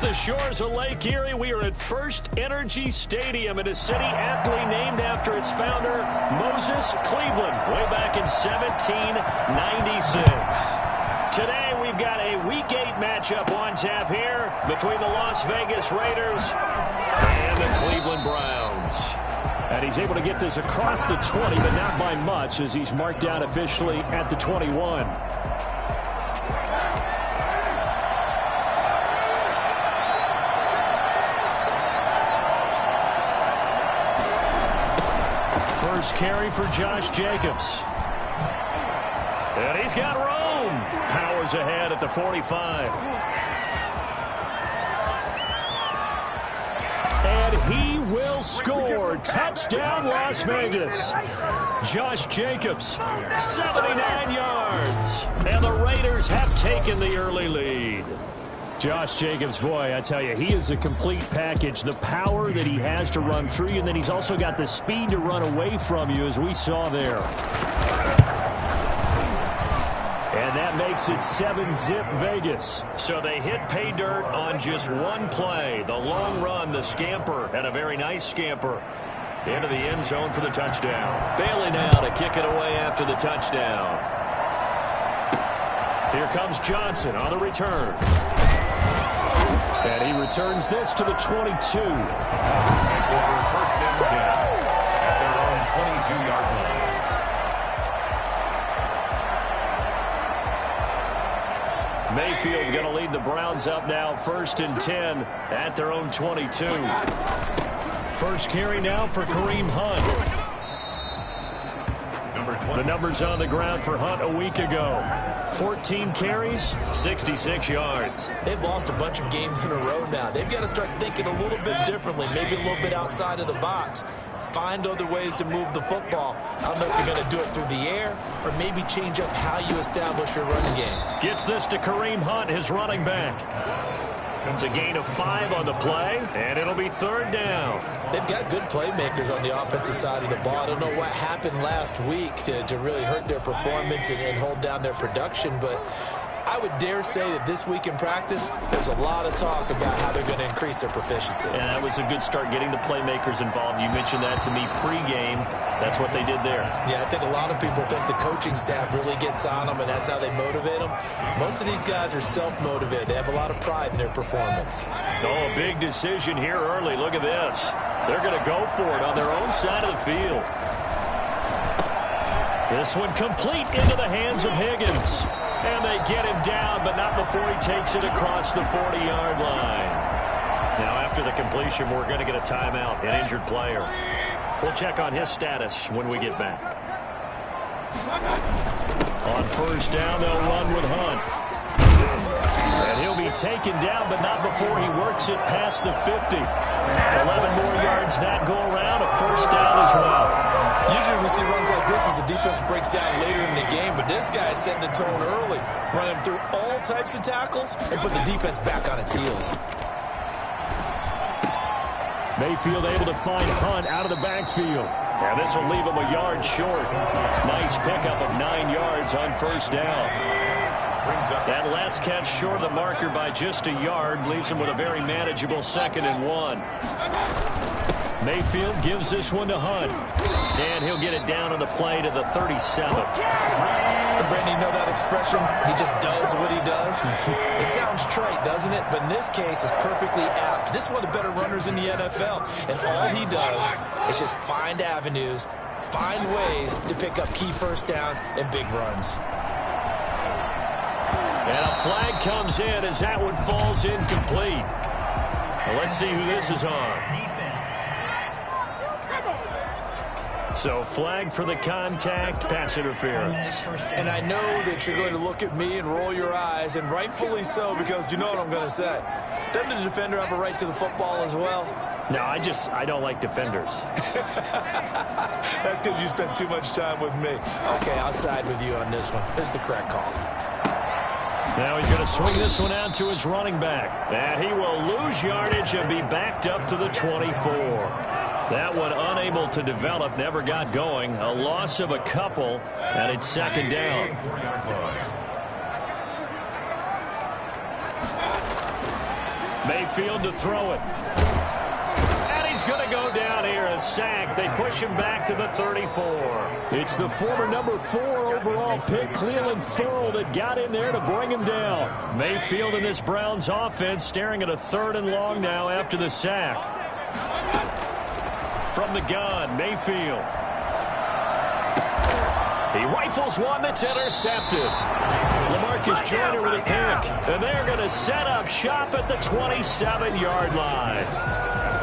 the shores of Lake Erie, we are at First Energy Stadium in a city aptly named after its founder, Moses Cleveland, way back in 1796. Today, we've got a Week 8 matchup on tap here between the Las Vegas Raiders and the Cleveland Browns. And he's able to get this across the 20, but not by much, as he's marked down officially at the 21. First carry for Josh Jacobs. And he's got room. Powers ahead at the 45. And he will score. Touchdown, Las Vegas. Josh Jacobs, 79 yards. And the Raiders have taken the early lead. Josh Jacobs, boy, I tell you, he is a complete package. The power that he has to run through you, and then he's also got the speed to run away from you, as we saw there. And that makes it 7-zip Vegas. So they hit pay dirt on just one play. The long run, the scamper, and a very nice scamper into the end zone for the touchdown. Bailey now to kick it away after the touchdown. Here comes Johnson on the return. And he returns this to the 22. First down 10 at their own 22-yard line. Mayfield going to lead the Browns up now, 1st and 10 at their own 22. First carry now for Kareem Hunt. The numbers on the ground for Hunt a week ago. 14 carries, 66 yards. They've lost a bunch of games in a row now. They've got to start thinking a little bit differently, maybe a little bit outside of the box. Find other ways to move the football. I don't know if you're going to do it through the air or maybe change up how you establish your running game. Gets this to Kareem Hunt, his running back. It's a gain of 5 on the play, and it'll be 3rd down. They've got good playmakers on the offensive side of the ball. I don't know what happened last week to really hurt their performance and hold down their production, but I would dare say that this week in practice, there's a lot of talk about how they're going to increase their proficiency. And that was a good start, getting the playmakers involved. You mentioned that to me pregame. That's what they did there. Yeah, I think a lot of people think the coaching staff really gets on them, and that's how they motivate them. Most of these guys are self-motivated. They have a lot of pride in their performance. Oh, a big decision here early. Look at this. They're going to go for it on their own side of the field. This one complete into the hands of Higgins. And they get him down, but not before he takes it across the 40-yard line. Now, after the completion, we're going to get a timeout, an injured player. We'll check on his status when we get back. On 1st down, they'll run with Hunt. And he'll be taken down, but not before he works it past the 50. 11 more yards that go around, a 1st down as well. Usually we see runs like this as the defense breaks down later in the game, but this guy is setting the tone early, running through all types of tackles and put the defense back on its heels. Mayfield able to find Hunt out of the backfield. And this will leave him a yard short. Nice pickup of 9 yards on 1st down. That last catch short of the marker by just a yard leaves him with a very manageable 2nd and 1. Mayfield gives this one to Hunt. And he'll get it down on the play to the 37. Brandon, you know that expression? He just does what he does. It sounds trite, doesn't it? But in this case, it's perfectly apt. This is one of the better runners in the NFL. And all he does is just find avenues, find ways to pick up key 1st downs and big runs. And a flag comes in as that one falls incomplete. Well, let's see who this is on. So flag for the contact, pass interference. And I know that you're going to look at me and roll your eyes, and rightfully so, because you know what I'm going to say. Doesn't the defender have a right to the football as well? No, I don't like defenders. That's because you spent too much time with me. Okay, I'll side with you on this one. It's the correct call. Now he's going to swing this one out to his running back. And he will lose yardage and be backed up to the 24. That one unable to develop, never got going. A loss of a couple, and it's 2nd down. Mayfield to throw it. And he's going to go down here, a sack. They push him back to the 34. It's the former number 4 overall pick, Cleveland Thurl, that got in there to bring him down. Mayfield in this Browns offense staring at a 3rd and long now after the sack. From the gun, Mayfield. He rifles one that's intercepted. LaMarcus Joyner with a pick. And they're going to set up shop at the 27-yard line.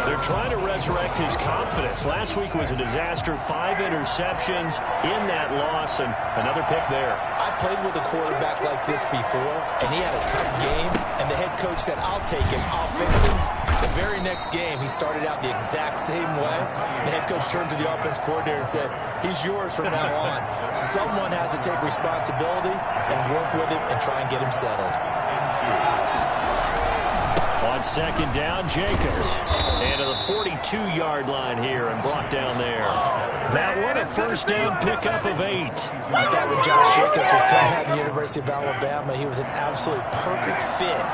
They're trying to resurrect his confidence. Last week was a disaster. 5 interceptions in that loss, and another pick there. I played with a quarterback like this before, and he had a tough game, and the head coach said, I'll take him, I'll fix him. The very next game, he started out the exact same way. The head coach turned to the offense coordinator and said, he's yours from now on. Someone has to take responsibility and work with him and try and get him settled. On 2nd down, Jacobs. And to the 42-yard line here and brought down there. That one, a 1st down pickup of 8. I thought when Josh Jacobs was coming out of the University of Alabama, he was an absolutely perfect fit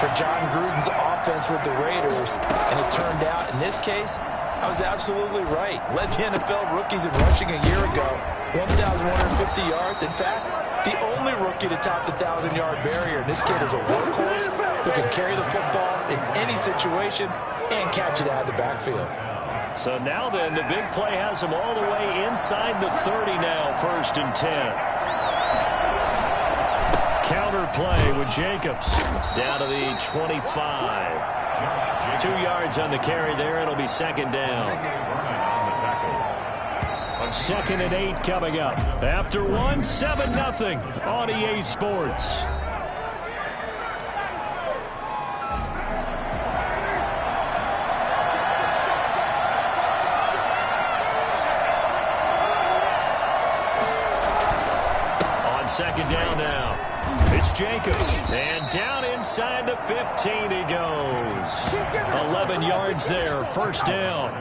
for John Gruden's offense with the Raiders. And it turned out, in this case, I was absolutely right. Led the NFL rookies in rushing a year ago, 1,150 yards. In fact, the only rookie to top the 1,000-yard barrier. This kid is a workhorse who can carry the football in any situation and catch it out of the backfield. So now then, the big play has him all the way inside the 30 now, 1st and 10. Counter play with Jacobs down to the 25. 2 yards on the carry there. It'll be 2nd down. 2nd and 8 coming up. After 1, 7-0 on EA Sports. On 2nd down now, it's Jacobs. And down inside the 15 he goes. 11 yards there, 1st down.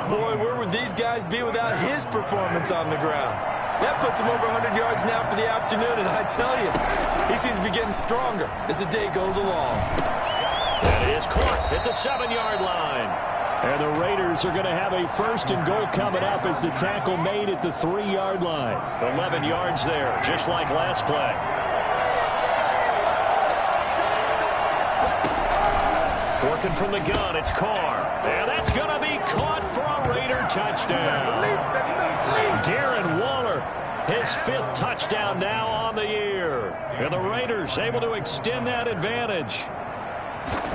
Boy, where would these guys be without his performance on the ground? That puts him over 100 yards now for the afternoon, and I tell you, he seems to be getting stronger as the day goes along. That is caught at the 7-yard line. And the Raiders are going to have a 1st and goal coming up as the tackle made at the 3-yard line. 11 yards there, just like last play. Working from the gun, it's Carr. And that's going to be caught for a Raider touchdown. Darren Waller, his 5th touchdown now on the year. And the Raiders able to extend that advantage.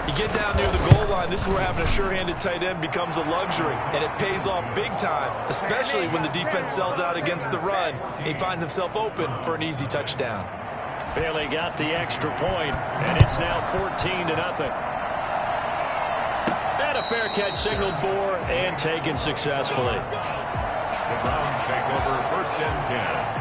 You get down near the goal line, this is where having a sure-handed tight end becomes a luxury. And it pays off big time, especially when the defense sells out against the run. He finds himself open for an easy touchdown. Bailey got the extra point, and it's now 14-0. And a fair catch signaled for and taken successfully. The Browns take over 1st and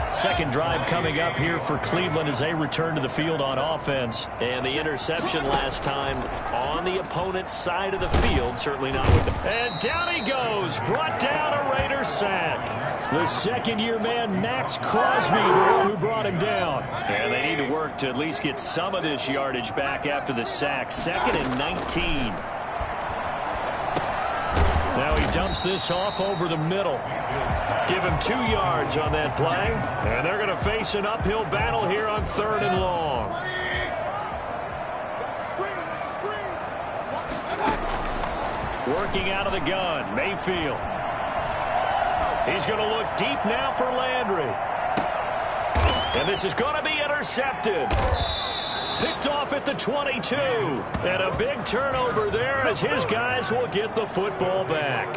10. Second drive coming up here for Cleveland as they return to the field on offense. And the interception last time on the opponent's side of the field. Certainly not with them. And down he goes. Brought down a Raider sack. The 2nd-year man, Max Crosby, the one who brought him down. And they need to work to at least get some of this yardage back after the sack. 2nd and 19. Now he dumps this off over the middle. Give him 2 yards on that play. And they're going to face an uphill battle here on 3rd and long. Working out of the gun, Mayfield. He's going to look deep now for Landry. And this is going to be intercepted. Picked off at the 22. And a big turnover there as his guys will get the football back.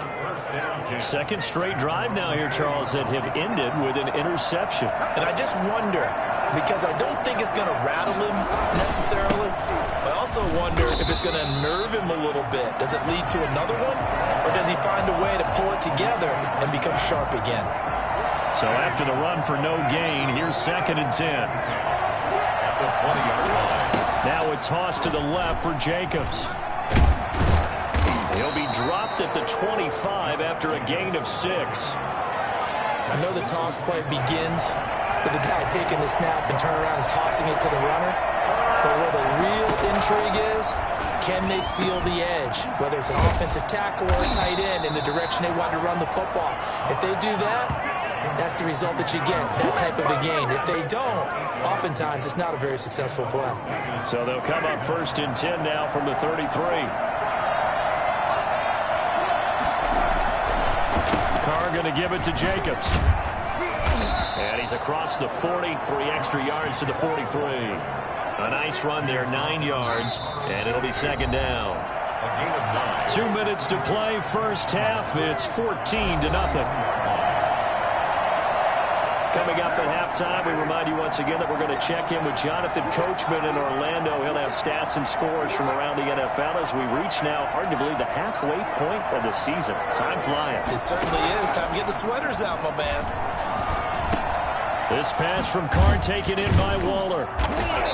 2nd straight drive now here, Charles, that have ended with an interception. And I just wonder, because I don't think it's going to rattle him necessarily. I also wonder if it's going to nerve him a little bit. Does it lead to another one? Or does he find a way to pull it together and become sharp again? So after the run for no gain, here's 2nd and 10. The 20-yard line. Now a toss to the left for Jacobs. He'll be dropped at the 25 after a gain of 6. I know the toss play begins with the guy taking the snap and turning around and tossing it to the runner. But where the real intrigue is, can they seal the edge, whether it's an offensive tackle or a tight end, in the direction they want to run the football? If they do that, that's the result that you get, that type of a gain. If they don't, oftentimes it's not a very successful play. So they'll come up 1st and 10 now from the 33. Carr going to give it to Jacobs. And he's across the 40, 3 extra yards to the 43. A nice run there, 9 yards, and it'll be 2nd down. 2 minutes to play, first half. It's 14-0. Coming up at halftime, we remind you once again that we're going to check in with Jonathan Coachman in Orlando. He'll have stats and scores from around the NFL as we reach now, hard to believe, the halfway point of the season. Time flying. It certainly is. Time to get the sweaters out, my man. This pass from Carr taken in by Waller.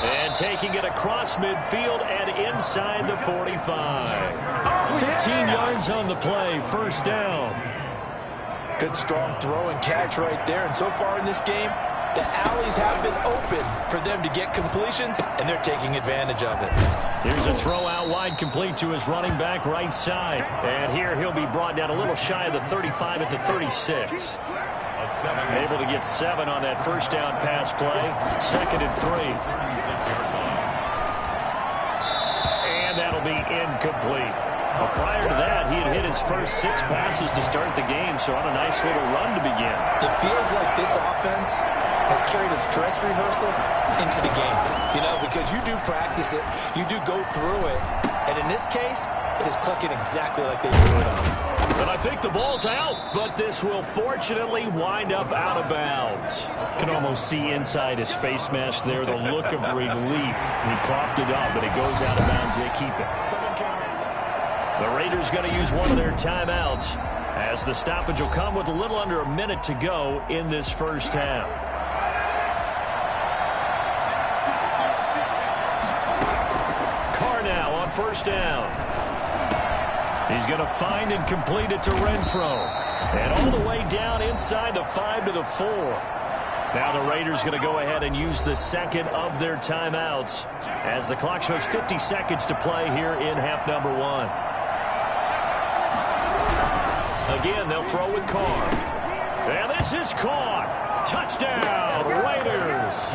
And taking it across midfield and inside the 45. 15 yards on the play, first down. Good strong throw and catch right there. And so far in this game, the alleys have been open for them to get completions, and they're taking advantage of it. Here's a throw out wide, complete to his running back right side. And here he'll be brought down a little shy of the 35 at the 36. Able to get 7 on that first down pass play. 2nd and 3. And that'll be incomplete. Well, prior to that, he had hit his first 6 passes to start the game, so on a nice little run to begin. It feels like this offense has carried its dress rehearsal into the game. You know, because you do practice it, you do go through it, and in this case, it is clicking exactly like they drew it up. But I think the ball's out, but this will fortunately wind up out of bounds. Can almost see inside his face mask there, the look of relief. He coughed it up, but it goes out of bounds. They keep it. The Raiders going to use one of their timeouts as the stoppage will come with a little under a minute to go in this first half. Carr now on first down. He's going to find and complete it to Renfro. And all the way down inside the 5 to the 4. Now the Raiders going to go ahead and use the second of their timeouts as the clock shows 50 seconds to play here in half number 1. Again, they'll throw with Carr. And this is caught. Touchdown, Raiders.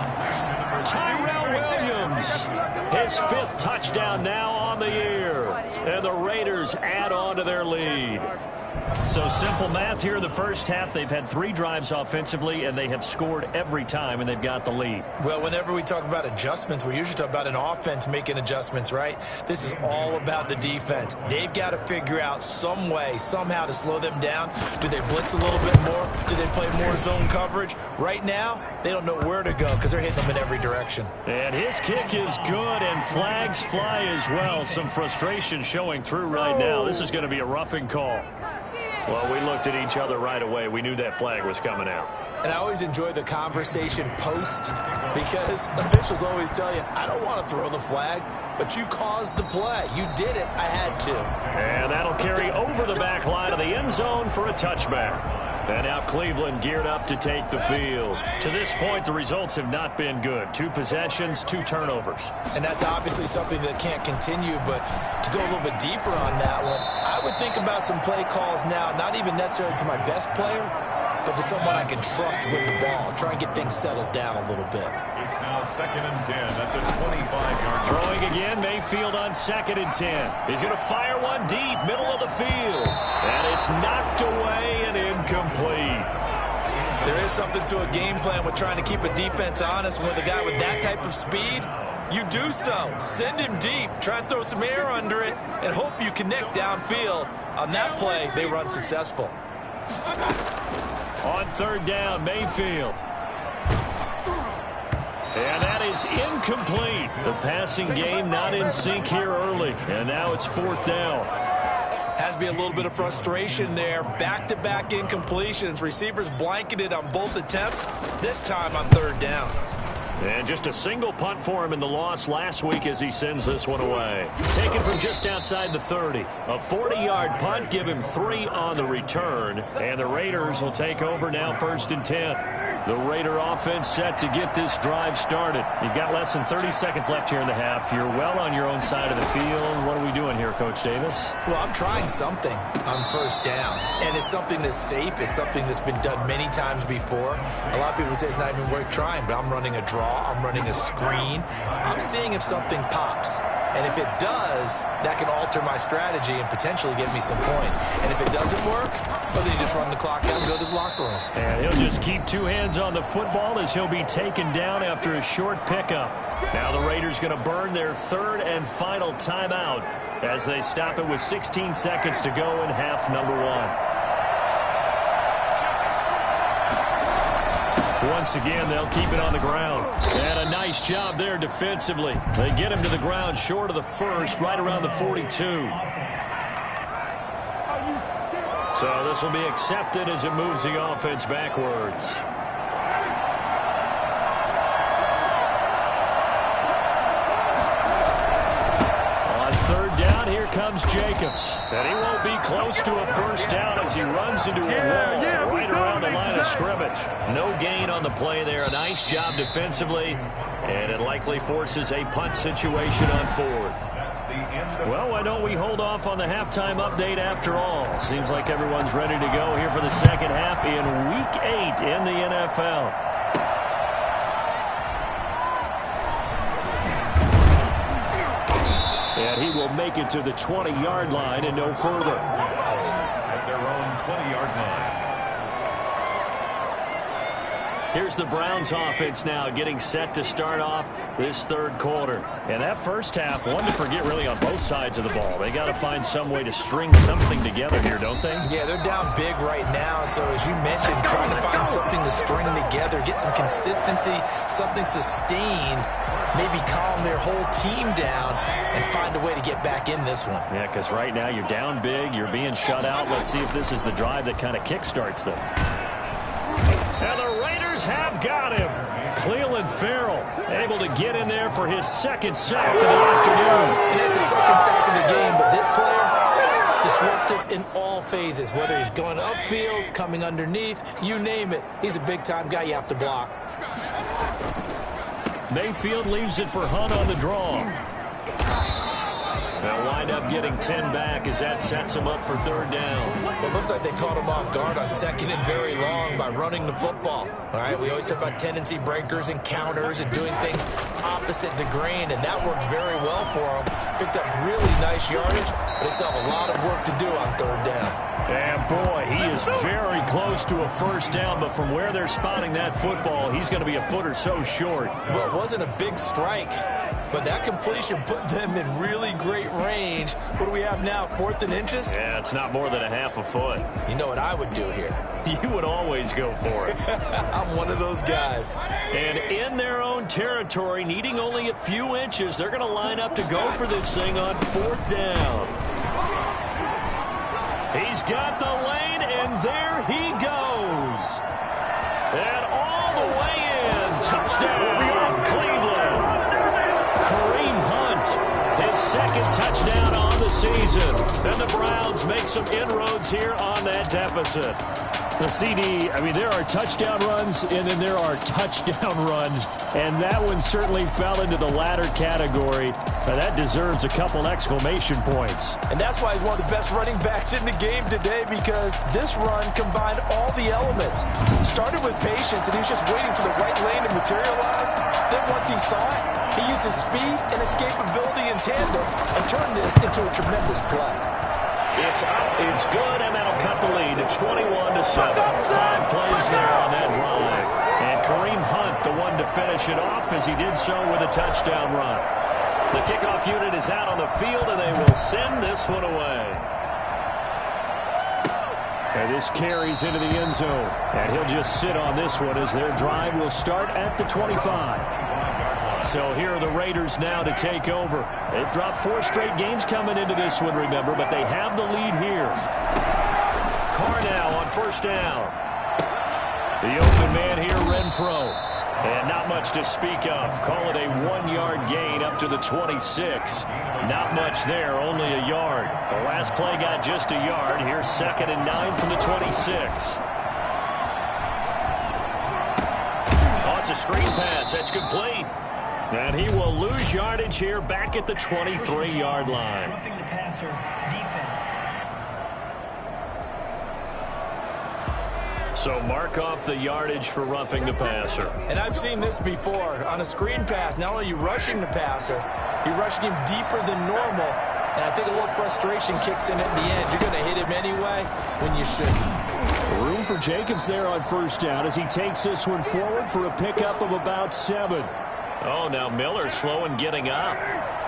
Tyrell Williams, his 5th touchdown now on the year. And the Raiders add on to their lead. So simple math here in the first half. They've had 3 drives offensively, and they have scored every time, and they've got the lead. Well, whenever we talk about adjustments, we usually talk about an offense making adjustments, right? This is all about the defense. They've got to figure out some way, somehow to slow them down. Do they blitz a little bit more? Do they play more zone coverage? Right now, they don't know where to go because they're hitting them in every direction. And his kick is good, and flags fly as well. Some frustration showing through right now. This is going to be a roughing call. Well, we looked at each other right away. We knew that flag was coming out. And I always enjoy the conversation post because officials always tell you, I don't want to throw the flag, but you caused the play. You did it. I had to. And that'll carry over the back line of the end zone for a touchback. And now Cleveland geared up to take the field. To this point, the results have not been good. 2 possessions, 2 turnovers. And that's obviously something that can't continue, but to go a little bit deeper on that one, I would think about some play calls now, not even necessarily to my best player, but to someone I can trust with the ball. Try and get things settled down a little bit. It's now 2nd and 10 at the 25-yard line. Throwing again, Mayfield on 2nd and 10. He's going to fire one deep, middle of the field. And it's knocked away and incomplete. There is something to a game plan with trying to keep a defense honest. With a guy with that type of speed, you do so. Send him deep, try and throw some air under it, and hope you connect downfield. On that play, they were unsuccessful. On 3rd down, Mayfield. And that is incomplete. The passing game not in sync here early. And now it's 4th down. Has to be a little bit of frustration there. Back-to-back incompletions. Receivers blanketed on both attempts, this time on 3rd down. And just a single punt for him in the loss last week as he sends this one away. Taken from just outside the 30. A 40-yard punt, give him 3 on the return. And the Raiders will take over now 1st and 10. The Raider offense set to get this drive started. You've got less than 30 seconds left here in the half. You're well on your own side of the field. What are we doing here, Coach Davis? Well, I'm trying something on first down. And it's something that's safe. It's something that's been done many times before. A lot of people say it's not even worth trying, but I'm running a draw. I'm running a screen. I'm seeing if something pops. And if it does, that can alter my strategy and potentially get me some points. And if it doesn't work, well, then you just run the clock out and go to the locker room. And he'll just keep two hands on the football as he'll be taken down after a short pickup. Now the Raiders going to burn their third and final timeout as they stop it with 16 seconds to go in half number one. Once again, they'll keep it on the ground. And a nice job there defensively. They get him to the ground short of the first, right around the 42. So this will be accepted as it moves the offense backwards. On third down, here comes Jacobs. And he won't be close to a first down as he runs into a wall right around the line of scrimmage. No gain on the play there. A nice job defensively. And it likely forces a punt situation on fourth. Well, why don't we hold off on the halftime update after all? Seems like everyone's ready to go here for the second half in Week 8 in the NFL. And he will make it to the 20-yard line and no further. At their own 20-yard line. Here's the Browns offense now getting set to start off this third quarter. And that first half, one to forget really on both sides of the ball. They got to find some way to string something together here, don't they? Yeah, they're down big right now. So as you mentioned, trying to find something to string together, get some consistency, something sustained, maybe calm their whole team down and find a way to get back in this one. Yeah, because right now you're down big, you're being shut out. Let's see if this is the drive that kind of kickstarts them. And the Raiders have got him. Cleveland Farrell able to get in there for his second sack of the afternoon. And it's the second sack of the game, but this player, disruptive in all phases, whether he's going upfield, coming underneath, you name it. He's a big-time guy you have to block. Mayfield leaves it for Hunt on the draw. They'll wind up getting 10 back as that sets him up for third down. Well, it looks like they caught him off guard on second and very long by running the football. All right, we always talk about tendency breakers and counters and doing things opposite the grain, and that worked very well for him. Picked up really nice yardage, but they still have a lot of work to do on third down. And boy, he is very close to a first down, but from where they're spotting that football, he's going to be a foot or so short. Well, it wasn't a big strike, but that completion put them in really great range. What do we have now, 4th and inches? Yeah, it's not more than a half a foot. You know what I would do here? You would always go for it. I'm one of those guys. And in their own territory, needing only a few inches, they're going to line up to go for this thing on 4th down. He's got the lane, and there he goes. And all the way in. Touchdown, Cleveland. Kareem Hunt, his second touchdown on the season. And the Browns make some inroads here on that deficit. The CD, I mean, there are touchdown runs, and then there are touchdown runs, and that one certainly fell into the latter category. That deserves a couple exclamation points. And that's why he's one of the best running backs in the game today, because this run combined all the elements. Started with patience, and he was just waiting for the right lane to materialize. Then once he saw it, he used his speed and escapability in tandem and turned this into a tremendous play. It's up, it's good, and that'll cut the lead to 21-7. 5 plays there on that drive. And Kareem Hunt, the one to finish it off, as he did so with a touchdown run. The kickoff unit is out on the field, and they will send this one away. And this carries into the end zone. And he'll just sit on this one as their drive will start at the 25. So here are the Raiders now to take over. They've dropped 4 straight games coming into this one, remember, but they have the lead here. Carr now on first down. The open man here, Renfro. And not much to speak of. Call it a 1-yard gain up to the 26. Not much there, only a yard. The last play got just a yard. Here's 2nd and 9 from the 26. screen pass. That's complete. And he will lose yardage here back at the 23-yard line. Roughing the passer defense. So mark off the yardage for roughing the passer. And I've seen this before. On a screen pass, not only are you rushing the passer, you're rushing him deeper than normal. And I think a little frustration kicks in at the end. You're going to hit him anyway when you shouldn't. Room for Jacobs there on first down as he takes this one forward for a pickup of about 7. Oh, now Miller's slow in getting up.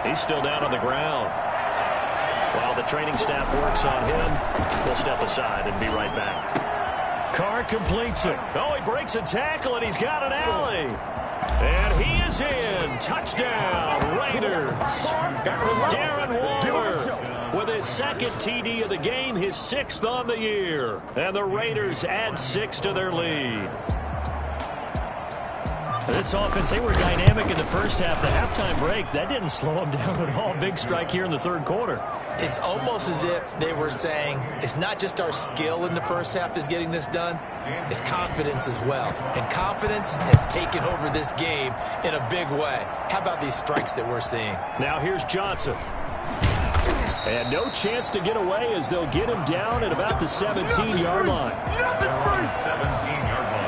He's still down on the ground. While the training staff works on him, we'll step aside and be right back. Carr completes it. Oh, he breaks a tackle, and he's got an alley. And he is in. Touchdown, Raiders. Darren Waller with his second TD of the game, his 6th on the year. And the Raiders add 6 to their lead. This offense, they were dynamic in the first half. The halftime break, that didn't slow them down at all. Big strike here in the third quarter. It's almost as if they were saying, it's not just our skill in the first half that's getting this done, it's confidence as well. And confidence has taken over this game in a big way. How about these strikes that we're seeing? Now here's Johnson. And no chance to get away as they'll get him down at about the 17-yard line. 17-yard line.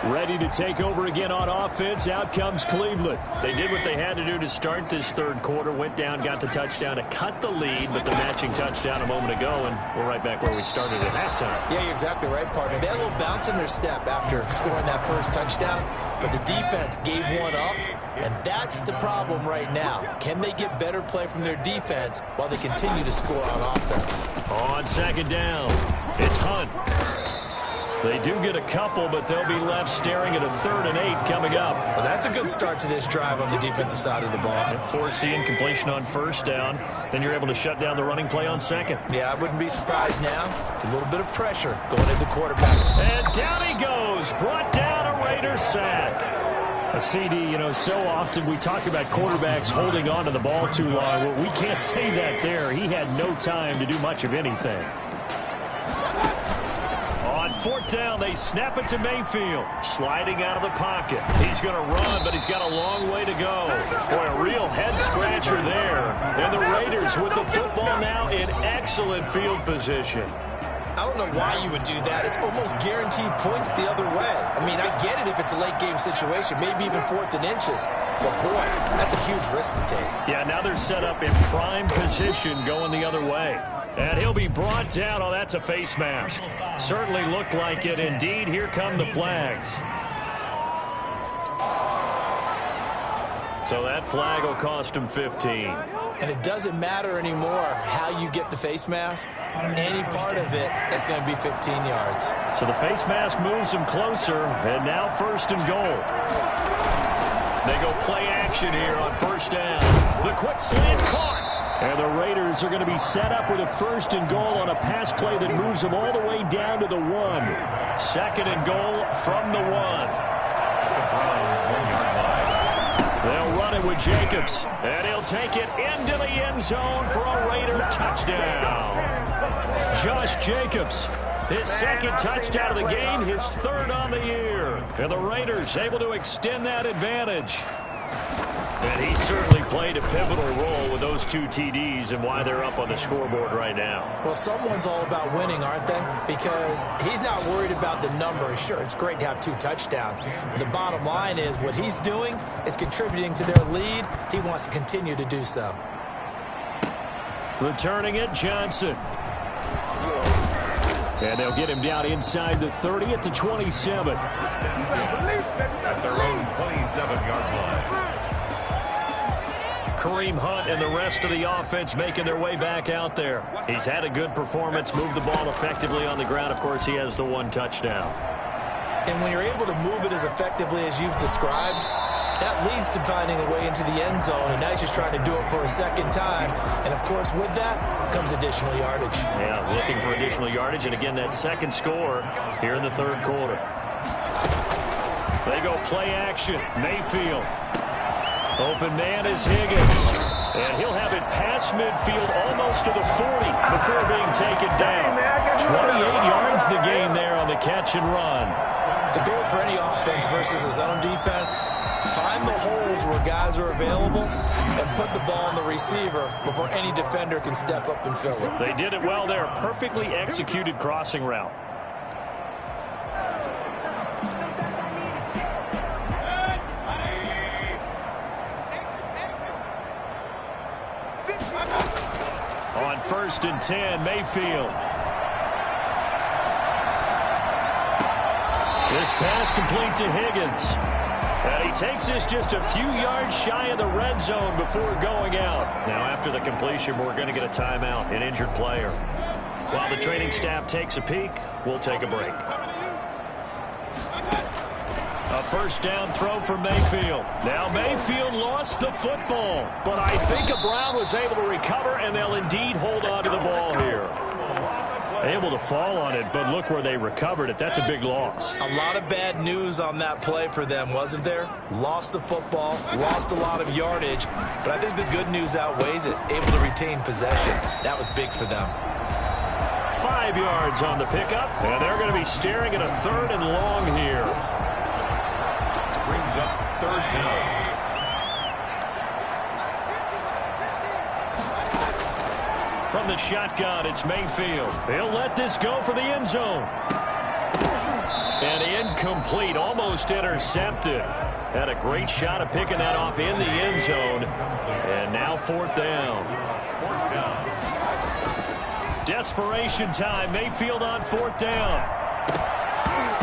Ready to take over again on offense. Out comes Cleveland. They did what they had to do to start this third quarter. Went down, got the touchdown to cut the lead, but the matching touchdown a moment ago, and we're right back where we started at halftime. Yeah, you're exactly right, partner. They had a little bounce in their step after scoring that first touchdown, but the defense gave one up, and that's the problem right now. Can they get better play from their defense while they continue to score on offense? On second down, it's Hunt. They do get a couple, but they'll be left staring at a 3rd and 8 coming up. Well, that's a good start to this drive on the defensive side of the ball. Foreseeing completion on first down. Then you're able to shut down the running play on second. Yeah, I wouldn't be surprised now. A little bit of pressure going at the quarterback. And down he goes. Brought down a Raiders sack. A CD, you know, so often we talk about quarterbacks holding on to the ball too long. Well, we can't say that there. He had no time to do much of anything. On 4th down, they snap it to Mayfield. Sliding out of the pocket. He's going to run, but he's got a long way to go. Boy, a real head-scratcher there. And the Raiders with the football now in excellent field position. I don't know why you would do that. It's almost guaranteed points the other way. I mean, I get it if it's a late-game situation, maybe even 4th and inches. But, boy, that's a huge risk to take. Yeah, now they're set up in prime position going the other way. And he'll be brought down. Oh, that's a face mask. Certainly looked like it. Indeed, here come the flags. So that flag will cost him 15. And it doesn't matter anymore how you get the face mask. Any part of it is going to be 15 yards. So the face mask moves him closer. And now 1st and goal. They go play action here on first down. The quick slant caught. And the Raiders are going to be set up with a 1st and goal on a pass play that moves them all the way down to the 1. 2nd and goal from the 1. They'll run it with Jacobs. And he'll take it into the end zone for a Raider touchdown. Josh Jacobs, his 2nd touchdown of the game, his 3rd on the year. And the Raiders able to extend that advantage. And he certainly played a pivotal role with those 2 TDs and why they're up on the scoreboard right now. Well, someone's all about winning, aren't they? Because he's not worried about the number. Sure, it's great to have 2 touchdowns. But the bottom line is what he's doing is contributing to their lead. He wants to continue to do so. Returning it, Johnson. And they'll get him down inside the 30 at the 27. At their own 27-yard line. Kareem Hunt and the rest of the offense making their way back out there. He's had a good performance, moved the ball effectively on the ground. Of course, he has the 1 touchdown. And when you're able to move it as effectively as you've described, that leads to finding a way into the end zone, and now he's just trying to do it for a 2nd time. And, of course, with that comes additional yardage. Yeah, looking for additional yardage, and again, that 2nd score here in the 3rd quarter. They go play action. Mayfield. Open man is Higgins. And he'll have it past midfield almost to the 40 before being taken down. 28 yards the gain there on the catch and run. The goal for any offense versus his own defense, find the holes where guys are available and put the ball on the receiver before any defender can step up and fill it. They did it well there. Perfectly executed crossing route. On 1st and 10, Mayfield. This pass complete to Higgins. And he takes this just a few yards shy of the red zone before going out. Now after the completion, we're going to get a timeout, an injured player. While the training staff takes a peek, we'll take a break. A 1st down throw for Mayfield. Now Mayfield lost the football, but I think Brown was able to recover, and they'll indeed hold on to the ball here. Able to fall on it, but look where they recovered it. That's a big loss. A lot of bad news on that play for them, wasn't there? Lost the football, lost a lot of yardage, but I think the good news outweighs it. Able to retain possession. That was big for them. 5 yards on the pickup, and they're going to be staring at a 3rd and long here. Brings up 3rd down. From the shotgun, it's Mayfield. He'll let this go for the end zone. And incomplete, almost intercepted. Had a great shot of picking that off in the end zone. And now 4th down. Desperation time. Mayfield on 4th down.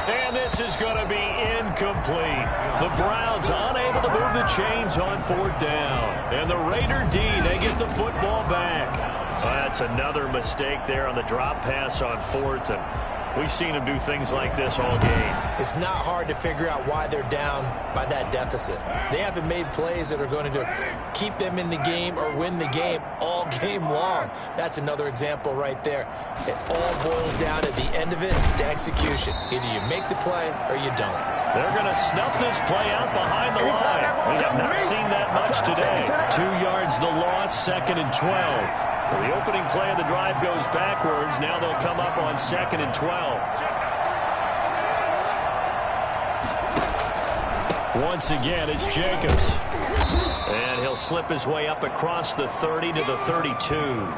And this is going to be incomplete. The Browns unable to move the chains on 4th down. And the Raider D, they get the football back. That's another mistake there on the drop pass on 4th, and we've seen him do things like this all game. It's not hard to figure out why they're down by that deficit. They haven't made plays that are going to keep them in the game or win the game all game long. That's another example right there. It all boils down at the end of it to execution. Either you make the play or you don't. They're going to snuff this play out behind the line. We have not seen that much today. 2 yards the loss, 2nd and 12. So the opening play of the drive goes backwards. Now they'll come up on 2nd and 12. Once again, it's Jacobs. And he'll slip his way up across the 30 to the 32.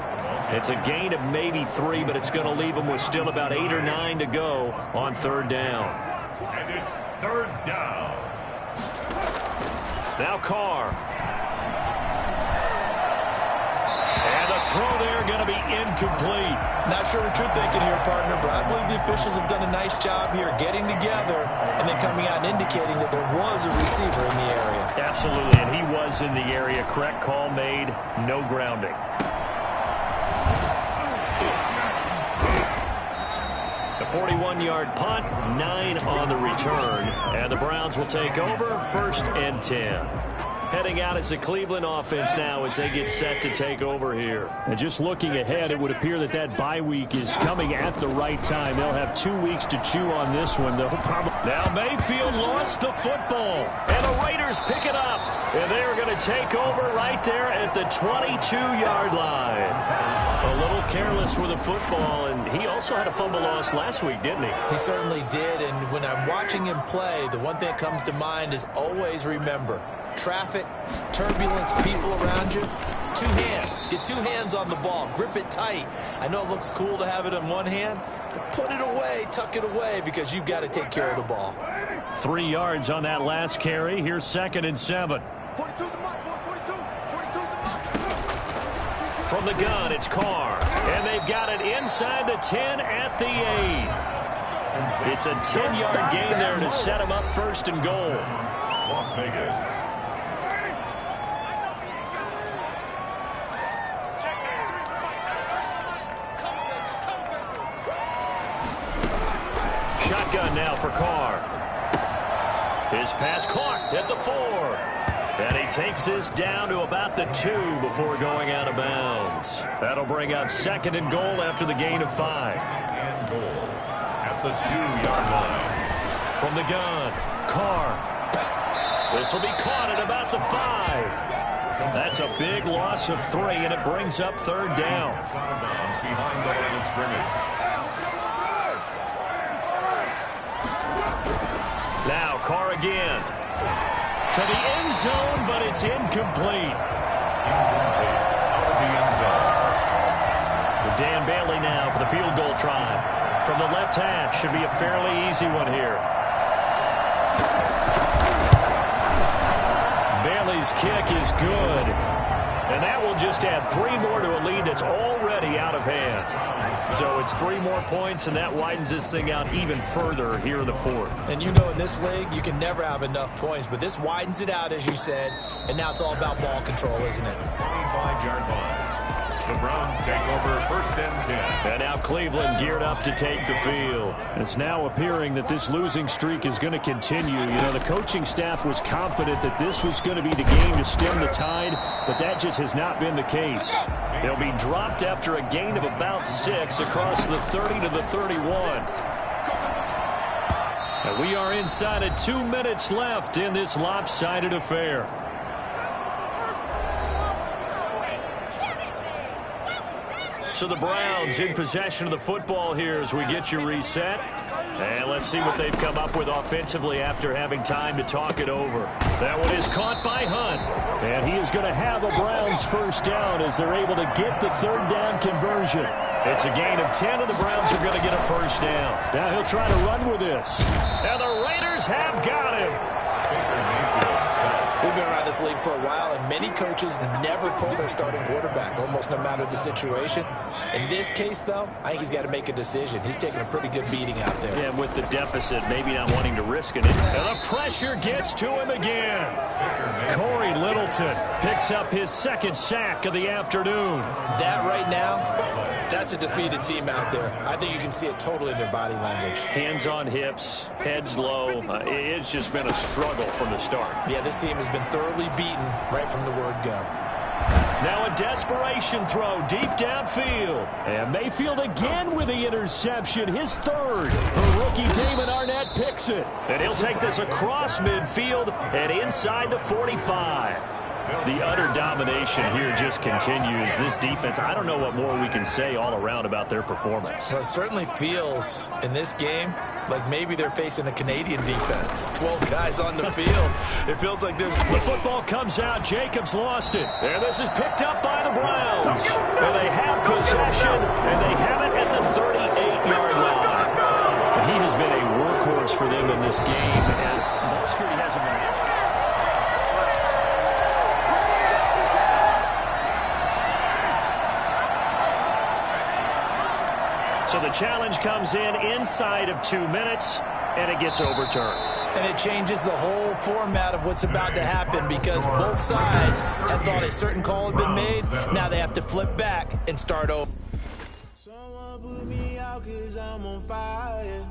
It's a gain of maybe 3, but it's going to leave him with still about 8 or 9 to go on 3rd down. And it's 3rd down. Now Carr. And the throw there going to be incomplete. Not sure what you're thinking here, partner, but I believe the officials have done a nice job here getting together and then coming out and indicating that there was a receiver in the area. Absolutely, and he was in the area. Correct call made, no grounding. A 41-yard punt, 9 on the return, and the Browns will take over 1st and 10. Heading out as the Cleveland offense now as they get set to take over here. And just looking ahead, it would appear that that bye week is coming at the right time. They'll have 2 weeks to chew on this one. Now Mayfield lost the football, and the Raiders pick it up. And they are going to take over right there at the 22-yard line. A little careless with the football, and he also had a fumble loss last week, didn't he? He certainly did, and when I'm watching him play, the one thing that comes to mind is always remember, traffic, turbulence, people around you, 2 hands. Get 2 hands on the ball. Grip it tight. I know it looks cool to have it in one hand, but put it away, tuck it away, because you've got to take care of the ball. 3 yards on that last carry. Here's 2nd and 7. 42 the mark, boys. 42 the mark. From the gun, it's Carr. And they've got it inside the 10 at the 8. It's a 10-yard gain there to set him up 1st and goal. Las Vegas. Shotgun now for Carr. His pass caught at the 4. And he takes this down to about the 2 before going out of bounds. That'll bring up 2nd and goal after the gain of 5. And goal at the 2-yard line. From the gun, Carr. This will be caught at about the 5. That's a big loss of 3, and it brings up 3rd down. Out of bounds behind the line of scrimmage. Now Carr again. To the end zone, but it's incomplete. Out of the end zone. With Dan Bailey now for the field goal try. From the left hash, should be a fairly easy one here. Bailey's kick is good. And that will just add 3 more to a lead that's already out of hand. So it's 3 more points, and that widens this thing out even further here in the 4th. And you know in this league, you can never have enough points, but this widens it out, as you said, and now it's all about ball control, isn't it? 25-yard line. The Browns take over 1st and 10. And now Cleveland geared up to take the field. It's now appearing that this losing streak is going to continue. You know, the coaching staff was confident that this was going to be the game to stem the tide, but that just has not been the case. They'll be dropped after a gain of about 6 across the 30 to the 31. And we are inside of 2 minutes left in this lopsided affair. So the Browns in possession of the football here as we get you reset. And let's see what they've come up with offensively after having time to talk it over. That one is caught by Hunt. And he is going to have a Browns first down as they're able to get the 3rd down conversion. It's a gain of 10, and the Browns are going to get a first down. Now he'll try to run with this. And the Raiders have got him. We've been around this league for a while, and many coaches never pull their starting quarterback, almost no matter the situation. In this case, though, I think he's got to make a decision. He's taking a pretty good beating out there. Yeah, with the deficit, maybe not wanting to risk it. And the pressure gets to him again. Corey Littleton picks up his 2nd sack of the afternoon. That right now, that's a defeated team out there. I think you can see it totally in their body language. Hands on hips, heads low. It's just been a struggle from the start. Yeah, this team has been thoroughly beaten right from the word go. Now a desperation throw deep downfield. And Mayfield again with the interception, his 3rd. The rookie Damon Arnett picks it. And he'll take this across midfield and inside the 45. The utter domination here just continues. This defense, I don't know what more we can say all around about their performance. Well, it certainly feels in this game like maybe they're facing a Canadian defense. 12 guys on the field. It feels like there's... The football comes out. Jacobs lost it. And this is picked up by the Browns. And they have possession, and they have it at the 38-yard line. And he has been a workhorse for them in this game. And Mustard hasn't been issued. So the challenge comes in inside of 2 minutes, and it gets overturned. And it changes the whole format of what's about to happen because both sides had thought a certain call had been made. Now they have to flip back and start over. Someone put me out 'cause I'm on fire.